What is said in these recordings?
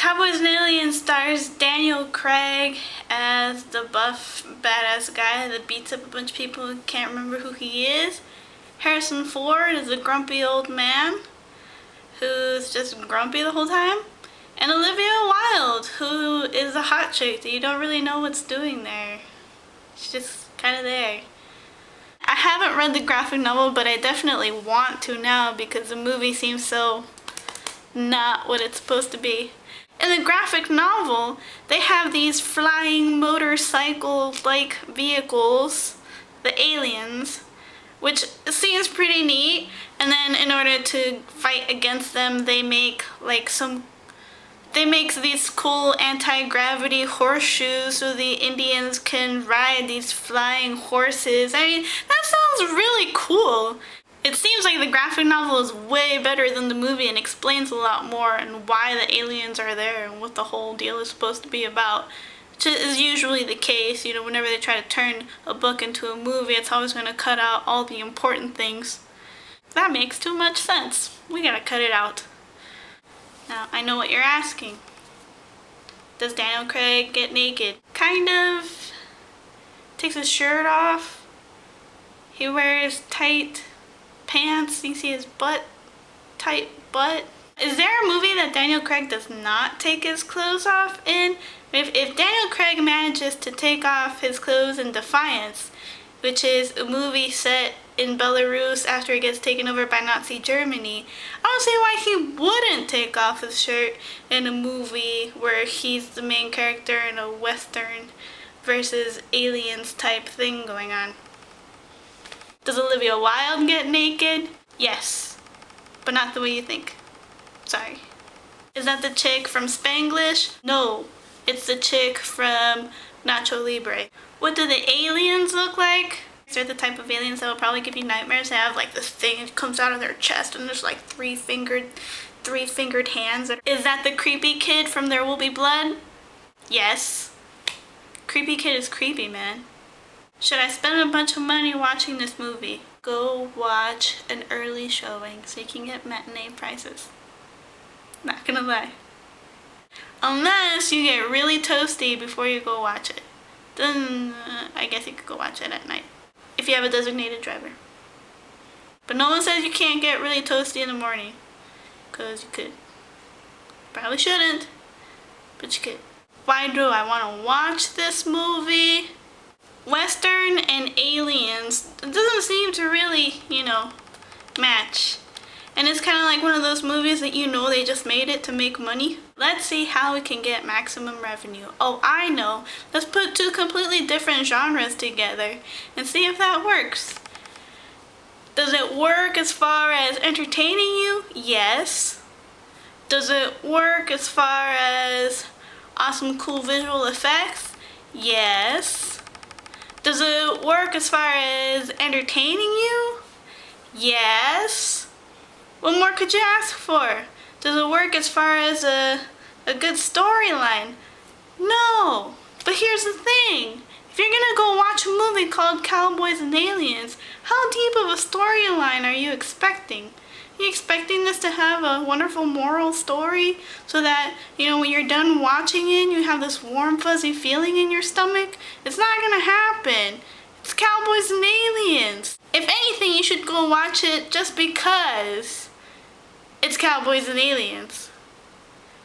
Cowboys and Aliens stars Daniel Craig as the buff, badass guy that beats up a bunch of people who can't remember who he is. Harrison Ford is a grumpy old man who's just grumpy the whole time. And Olivia Wilde, who is a hot chick that you don't really know what's doing there. She's just kind of there. I haven't read the graphic novel, but I definitely want to now because the movie seems so not what it's supposed to be. In the graphic novel, they have these flying motorcycle-like vehicles, the aliens, which seems pretty neat. And then in order to fight against them, they make these cool anti-gravity horseshoes so the Indians can ride these flying horses. I mean, that sounds really cool. It seems like the graphic novel is way better than the movie and explains a lot more and why the aliens are there and what the whole deal is supposed to be about. Which is usually the case, you know, whenever they try to turn a book into a movie, it's always going to cut out all the important things. That makes too much sense. We gotta cut it out. Now, I know what you're asking. Does Daniel Craig get naked? Kind of. Takes his shirt off. He wears tight pants. You see his butt. Tight butt. Is there a movie that Daniel Craig does not take his clothes off in? If Daniel Craig manages to take off his clothes in Defiance, which is a movie set in Belarus after it gets taken over by Nazi Germany, I don't see why he wouldn't take off his shirt in a movie where he's the main character in a Western versus aliens type thing going on. Does Olivia Wilde get naked? Yes, but not the way you think. Sorry. Is that the chick from Spanglish? No, it's the chick from Nacho Libre. What do the aliens look like? They're the type of aliens that will probably give you nightmares. They have like this thing that comes out of their chest and there's like three-fingered hands. Is that the creepy kid from There Will Be Blood? Yes. Creepy kid is creepy, man. Should I spend a bunch of money watching this movie? Go watch an early showing so you can get matinee prices. Not gonna lie. Unless you get really toasty before you go watch it. Then I guess you could go watch it at night. If you have a designated driver. But no one says you can't get really toasty in the morning. Because you could. Probably shouldn't. But you could. Why do I want to watch this movie? Western and Aliens. It doesn't seem to really, match. And it's kind of like one of those movies that they just made it to make money. Let's see how we can get maximum revenue. Oh, I know. Let's put two completely different genres together and see if that works. Does it work as far as entertaining you? Yes. Does it work as far as awesome, cool visual effects? Yes. Does it work as far as entertaining you? Yes. What more could you ask for? Does it work as far as a good storyline? No. But here's the thing. If you're gonna go watch a movie called Cowboys and Aliens, how deep of a storyline are you expecting? Are you expecting this to have a wonderful moral story so that, when you're done watching it, you have this warm, fuzzy feeling in your stomach? It's not gonna happen. It's Cowboys and Aliens. If anything, you should go watch it just because it's Cowboys and Aliens.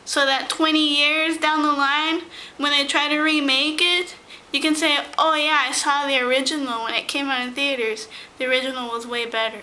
So that 20 years down the line, when they try to remake it, you can say, oh yeah, I saw the original when it came out in theaters. The original was way better.